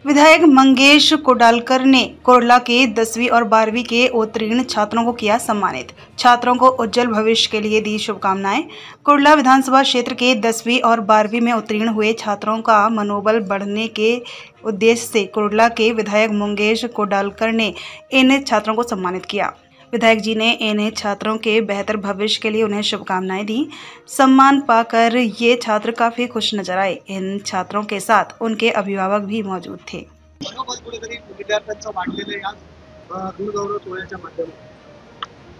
विधायक मंगेश कोडालकर ने कुर्ला के 10वीं और 12वीं के उत्तीर्ण छात्रों को किया सम्मानित। छात्रों को उज्जवल भविष्य के लिए दी शुभकामनाएं। कुर्ला विधानसभा क्षेत्र के 10वीं और 12वीं में उत्तीर्ण हुए छात्रों का मनोबल बढ़ने के उद्देश्य से कुर्ला के विधायक मंगेश कोडालकर ने इन छात्रों को सम्मानित किया। विधायक जी ने इन छात्रों के बेहतर भविष्य के लिए उन्हें शुभकामनाएं दी। सम्मान पाकर ये छात्र काफी खुश नजर आए। इन छात्रों के साथ उनके अभिभावक भी मौजूद थे।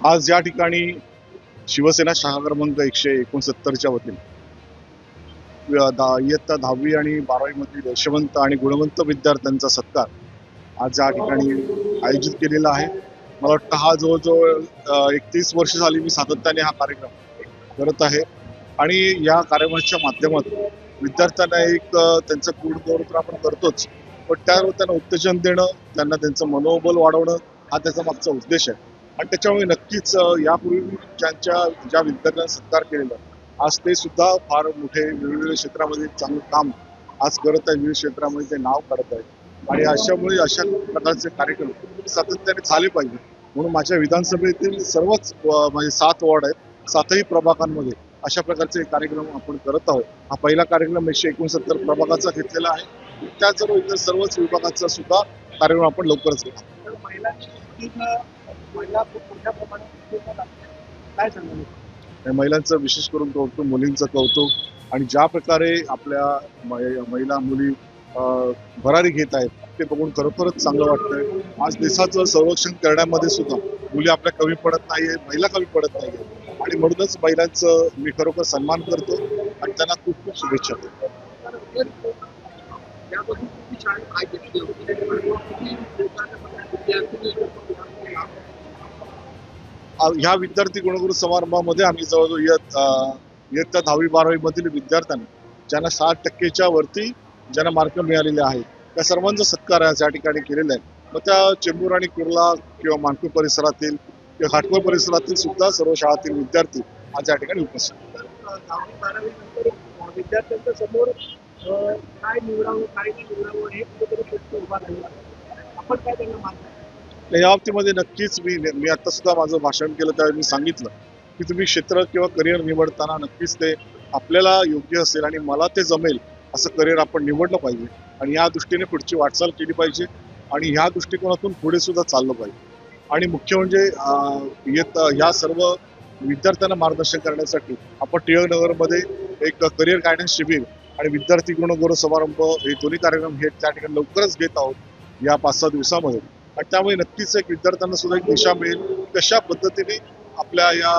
आज या ठिकाणी शिवसेना शाखा क्रमांक 169च्या वतीने इयत्ता 10वी आणि 12वी मधील यशवंत आणि गुणवंत विद्यार्थ्यांचा सत्कार आज या ठिकाणी आयोजित केलेला आहे। मला वाटतं हा जवळजवळ 31 वर्ष झाली मी सातत्याने हा कार्यक्रम करत आहे आणि या कार्यक्रमाच्या माध्यमातून विद्यार्थ्यांना एक त्यांचं गुणगौरव तर आपण करतोच, पण त्यावर त्यांना उत्तेजन देणं, त्यांना त्यांचं मनोबल वाढवणं हा त्याचा मागचा उद्देश आहे। आणि त्याच्यामुळे नक्कीच यापूर्वी ज्या विद्यार्थ्यांना सत्कार केलेला आज ते सुद्धा फार मोठे वेगवेगळ्या क्षेत्रामध्ये चांगलं काम आज करत आहे, विविध क्षेत्रामध्ये ते नाव काढत आहे आणि अशामुळे अशा प्रकारचे कार्यक्रम सातत्याने झाले पाहिजे म्हणून माझ्या विधानसभेतील सर्वच माझे 7 वॉर्ड आहेत, 7ही प्रभागांमध्ये अशा प्रकारचे कार्यक्रम आपण करत आहोत। हा पहिला कार्यक्रम 169 प्रभागाचा घेतलेला आहे, त्याचबरोबर इतर सर्वच विभागाचा सुद्धा कार्यक्रम आपण लवकरच घेणार। महिलांचं विशेष करून कौतुक, मुलींचं कौतुक आणि ज्या प्रकारे आपल्या महिला मुली भरारी घेत आहेत ते बघून खरोखरच चांगलं वाटतंय। आज देशाचं संरक्षण करण्यामध्ये सुद्धा मुली आपल्या कमी पडत नाहीये, महिला कमी पडत नाहीये आणि म्हणूनच महिलांचं मी खरोखर सन्मान करतो आणि त्यांना खूप खूप शुभेच्छा देतो। ह्या विद्यार्थी गुणगुरू समारंभामध्ये आम्ही जवळजवळ इयत्ता 10वी 12वी मधील विद्यार्थ्यांना ज्यांना 60% वरती ज्यांना मार्क मिळालेले आहेत त्या सर्वांचा सत्कार या ठिकाणी केलेला आहे। मग त्या चेंबूर आणि कुर्ला किंवा मानपूर परिसरातील किंवा घाटकोळ परिसरातील सुद्धा सर्व शाळातील विद्यार्थी आज या ठिकाणी उपस्थित आहेत। विद्यार्थ्यांच्या समोर काय निवडावं काय निवडावं हे कुठेतरी प्रश्न उभा राहिला, आपण काय त्यांना मानतो? या बाबतीमध्ये नक्कीच मी आता सुद्धा माझं भाषण केलं त्यावेळी मी सांगितलं की तुम्ही क्षेत्र किंवा करिअर निवडताना नक्कीच ते आपल्याला योग्य असेल आणि मला ते जमेल असं करिअर आपण निवडलं पाहिजे आणि या दृष्टीने पुढची वाटचाल केली पाहिजे आणि ह्या दृष्टिकोनातून पुढे सुद्धा चाललं पाहिजे। आणि मुख्य म्हणजे या सर्व विद्यार्थ्यांना मार्गदर्शन करण्यासाठी आपण टिळक नगरमध्ये एक करिअर गायडन्स शिबिर आणि विद्यार्थी गुणगौरव समारंभ हे दोन्ही कार्यक्रम हे त्या ठिकाणी लवकरच घेत आहोत या 5-6 दिवसामध्ये आणि त्यामुळे नक्कीच एक विद्यार्थ्यांना सुद्धा एक दिशा मिळेल कशा पद्धतीने आपल्या या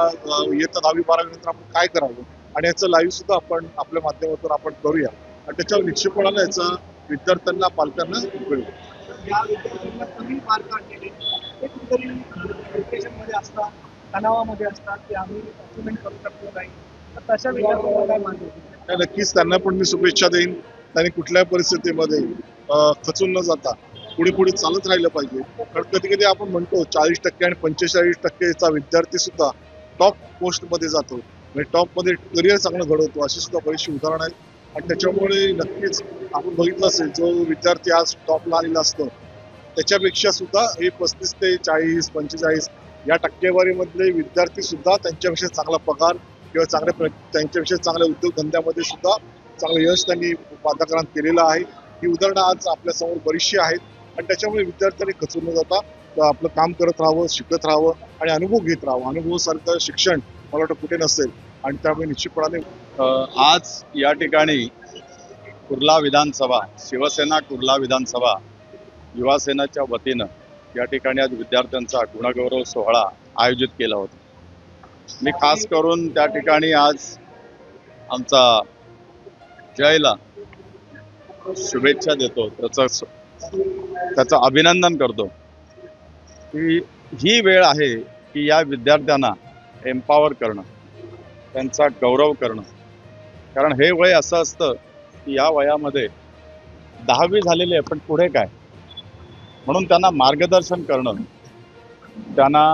इयत्ता 10वी 12वी नंतर आपण काय करावं आणि याचं लाईव्ह सुद्धा आपण आपल्या माध्यमातून आपण करूया आणि त्याच्यावर निश्चितपणाने याचा विद्यार्थ्यांना पालकांना उपयोग होईल। या विद्यार्थ्यांना कमी मार्क आणलेले ते कुठेतरी डिप्रेशनमध्ये असतात, तणावामध्ये असतात की आम्ही अचिव्हमेंट करू शकतो नाही, तर तशा विद्यार्थ्यांना काय मानतो? नक्कीच त्यांना पण मी शुभेच्छा देईन। त्यांनी कुठल्याही परिस्थितीमध्ये खचून न जाता पुढे पुढे चालत राहिलं पाहिजे। कारण कधी कधी आपण म्हणतो 40% आणि 45% विद्यार्थी सुद्धा टॉप पोस्टमध्ये जातो म्हणजे टॉपमध्ये करिअर चांगलं घडवतो, अशी सुद्धा बरीचशी उदाहरणं आहेत आणि त्याच्यामुळे नक्कीच आपण बघितलं असेल जो विद्यार्थी आज टॉपला आलेला असतो त्याच्यापेक्षा सुद्धा हे 35 ते 40 45 या टक्केवारीमधले विद्यार्थी सुद्धा त्यांच्यापेक्षा चांगला पगार किंवा त्यांच्यापेक्षा चांगल्या उद्योगधंद्यामध्ये सुद्धा चांगलं यश त्यांनी पदाकरण केलेलं आहे। ही उदाहरणं आज आपल्यासमोर बरीचशी आहेत आणि त्याच्यामुळे विद्यार्थ्यांनी खचून न जाता आपलं काम करत राहावं, शिकत राहावं आणि अनुभव घेत राहावं। अनुभवासारखं शिक्षण मला वाटतं कुठे नसेल आणि त्यामुळे निश्चितपणाने आज या ठिकाणी कुर्ला विधानसभा शिवसेना कुर्ला विधानसभा युवा सेनाच्या वतीनं या ठिकाणी आज विद्यार्थ्यांचा गुणगौरव सोहळा आयोजित केला होता। मी खास करून त्या ठिकाणी आज आमचा जयला शुभेच्छा देतो, त्याचं अभिनंदन करतो की ही वेळ आहे की या विद्यार्थ्यांना एम्पॉवर करणं, त्यांचा गौरव करणं। कारण हे वय असं असतं की या वयामध्ये 10वी झालेली आहे पण पुढे काय, म्हणून त्यांना मार्गदर्शन करणं, त्यांना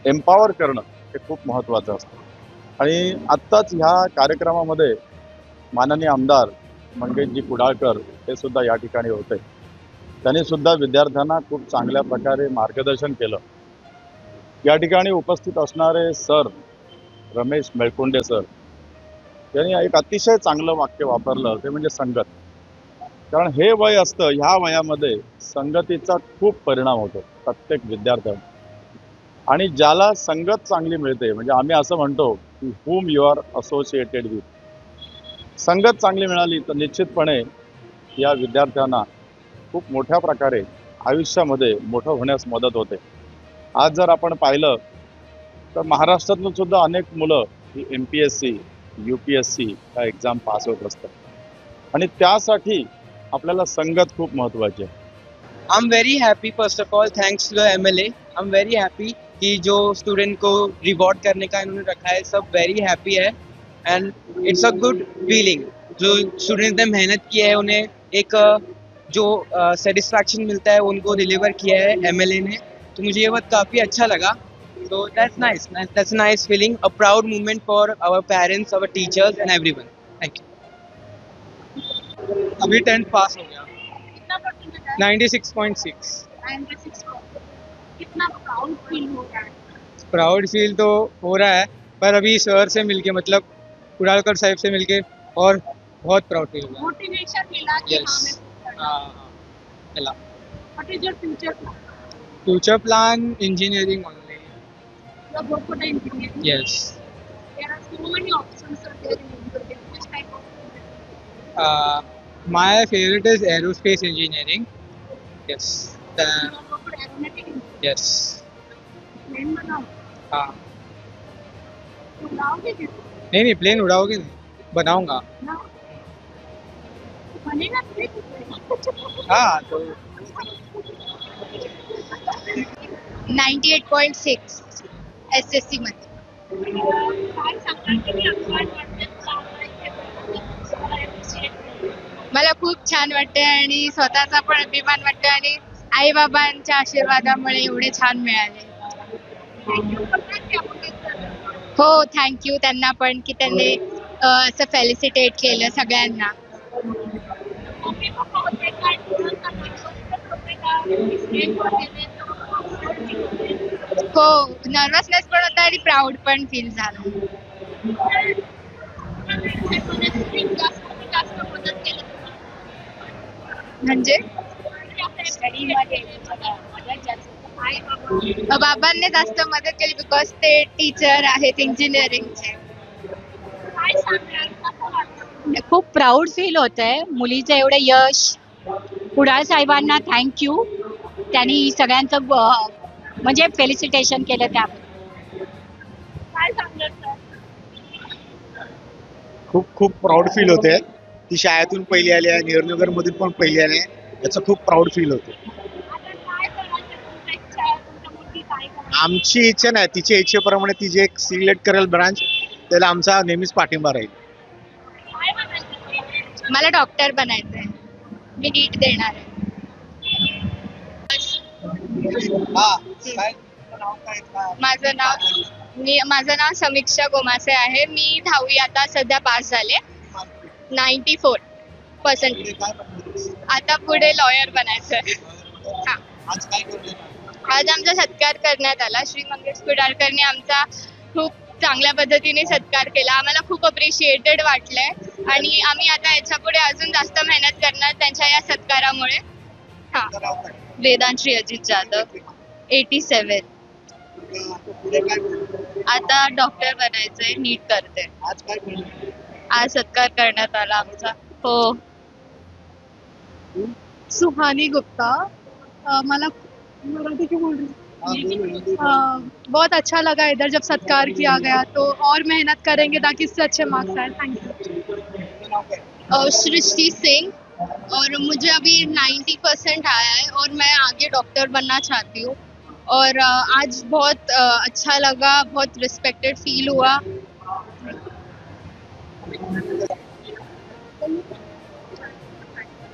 एम्पॉवर करणं हे खूप महत्त्वाचं असतं। आणि आत्ताच ह्या कार्यक्रमामध्ये माननीय आमदार मंगेशजी कुडाळकर हे सुद्धा या ठिकाणी होते. त्यांनी सुद्धा विद्यार्थ्यांना खूप चांगल्या प्रकारे मार्गदर्शन केलं. या ठिकाणी उपस्थित असणारे सर रमेश मेळकुंडे सर यांनी एक अतिशय चांगलं वाक्य वापरलं, ते म्हणजे संगत. कारण हे वय असतं, ह्या वयामध्ये संगतीचा खूप परिणाम होतो प्रत्येक विद्यार्थ्यावर. आणि ज्याला संगत चांगली मिळते, म्हणजे आम्ही असं म्हणतो की whom you are associated with, संगत चांगली मिळाली तर निश्चितपणे या विद्यार्थ्यांना खूप मोठ्या प्रकारे आयुष्यामध्ये मोठं होण्यास मदत होते. आज जर आपण पाहिलं तर महाराष्ट्रातून सुद्धा अनेक मुलं ही MPSC UPSC ह्या एक्झाम पास होत असतात आणि त्यासाठी आपल्याला संगत खूप महत्वाची आहे. I'm very happy first of all, thanks to the MLA. I'm very happy कि जो स्टूडेंट को रिवॉर्ड करने का इन्होंने रखा है, सब वेरी हैप्पी है end it's a good feeling. जो स्टूडेंट ने मेहनत की है उन्हें एक जो सेटिस्फैक्शन मिलता है उनको डिलीवर किया है MLA ने, तो मुझे ये बात काफ़ी अच्छा लगा. So that's nice. That's a nice feeling, a proud moment for our parents, our teachers and everyone. Thank you. अभी 10th पास हो गया. 96.6. 96. कितना प्राउड फील हो रहा है? प्राउड फील तो हो रहा है, पर अभी सर से मिलके, मतलब कुडालकर साहब से मिलके और बहुत प्राउड फील हुआ. मोटिवेशन मिला कि Yes. हाँ मिला. What is your future plan? Future plan engineering only. You go for the engineering. Yes. There are so many options are there in engineering. Which type of? My favorite is aerospace engineering. Yes. You go for aeronautic engineering. Yes. Plane बनाओ. हाँ. तो बनाओगे क्या? नहीं plain उड़ाओगे नहीं, बनाऊंगा. ना. बनेगा प्लेन. हाँ तो 98.6 SSC मध्ये. काय सांगणार तुम्ही अपवाद मला खूप छान वाटते आणि स्वतःचा पण अभिमान वाटतो आणि आई बाबांच्या आशीर्वादामुळे एवढे छान मिळाले. हो थँक्यू त्यांना पण की त्यांनी असं फेलिसिटेट केलं सगळ्यांना. हो नर्वसनेस पण होता आणि प्राऊड पण फील झालं. म्हणजे बाबांनी जास्त मदत केली बिकॉज ते टीचर आहेत इंजिनिअरिंगचे. खूप प्राऊड फील होत आहे मुलीचं एवढं यश. कुडाळ साहेबांना थँक्यू, त्यांनी सगळ्यांचं म्हणजे फेलिसिटेशन केलं त्याबद्दल. खूप प्राऊड फील होते. ती शाळेतून पहिली आली आहे, नेहरूनगर मधून पण पहिली आली आहे, याचं खूप प्राऊड फील होते. आमची इच्छा नाही, तिच्या इच्छेप्रमाणे ती जे सिलेक्ट करेल ब्रांच त्याला आमचा नेहमीच पाठिंबा राहील. मला डॉक्टर बनायचंय, मी नीट देणार आहे. माझं नाव समीक्षा गोमासे आहे. मी 10वी आता सध्या पास झाले. 94%. आता पुढे लॉयर बनायचंय. हा आज आमचा सत्कार करण्यात आला. श्री मंगेश कुडाळकरने आमचा खूप चांगल्या पद्धतीने सत्कार केला. आम्हाला खूप अप्रिशिएटेड वाटलंय आणि आम्ही आता याच्या पुढे अजून जास्त मेहनत करणार त्यांच्या या सत्कारामुळे. हा वेदांश्री अजित जाधव 87. आता डॉक्टर बनायचंय, नीट करते. आज सत्कार करण्यात आला आमचा. हो सुहानी गुप्ता. मला मराठी क्यों बोल रही? बहुत अच्छा लगा इधर जब सत्कार किया गया, तो और मेहनत करेंगे ताकि इससे अच्छे मार्क्स आए. Thank you. सृष्टि सिंह और मुझे अभी 90% आया है और मैं आगे डॉक्टर बनना चाहती हूँ और आज बहुत अच्छा लगा, बहुत रिस्पेक्टेड फील हुआ.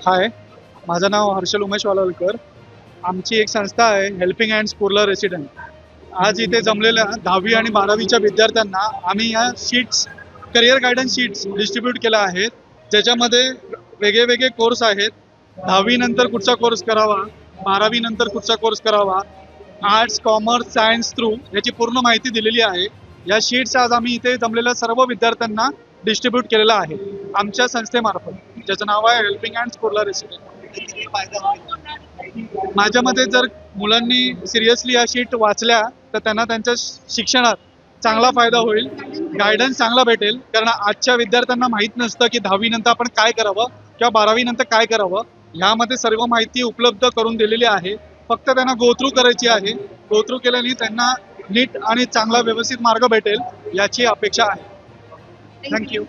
हाय, माझं नाव हर्षल उमेश वालावलकर. आमची एक संस्था आहे हेल्पिंग हँड्स कुर्ला रेसिडेंट. आज इथे जमलेल्या 10वी आणि 12वीच्या विद्यार्थ्यांना आम्ही या sheets, career guidance sheets distribute केल्या आहेत, ज्याच्यामध्ये वेगळे वेगळे कोर्स आहेत. 10वी नंतर कुठचा कोर्स करावा, 12वी नंतर कुठचा कोर्स करावा, आर्ट्स, कॉमर्स, सायन्स थ्रू याची पूर्ण माहिती दिलेली आहे. या शीट्स आज आम्ही इथे जमलेल्या सर्व विद्यार्थ्यांना डिस्ट्रीब्यूट केलेला आहे आमच्या संस्थेमार्फत, ज्याचं नाव आहे हेल्पिंग हँड्स कुर्ला रेसिडेंट. माझ्या मते जर मुलांनी सिरियसली या शीट वाचल्या तर त्यांना त्यांच्या शिक्षणात चांगला फायदा होईल, गायडन्स चांगला भेटेल. कारण आजच्या विद्यार्थ्यांना माहीत नसतं की 10वी नंतर आपण काय करावं किंवा 12वी नंतर काय करावं. ह्यामध्ये सर्व माहिती उपलब्ध करून दिलेली आहे. फक्त त्यांना गो थ्रू करायची आहे. गो थ्रू केल्याने त्यांना नीट आणि चांगला व्यवस्थित मार्ग भेटेल याची अपेक्षा आहे. थँक्यू.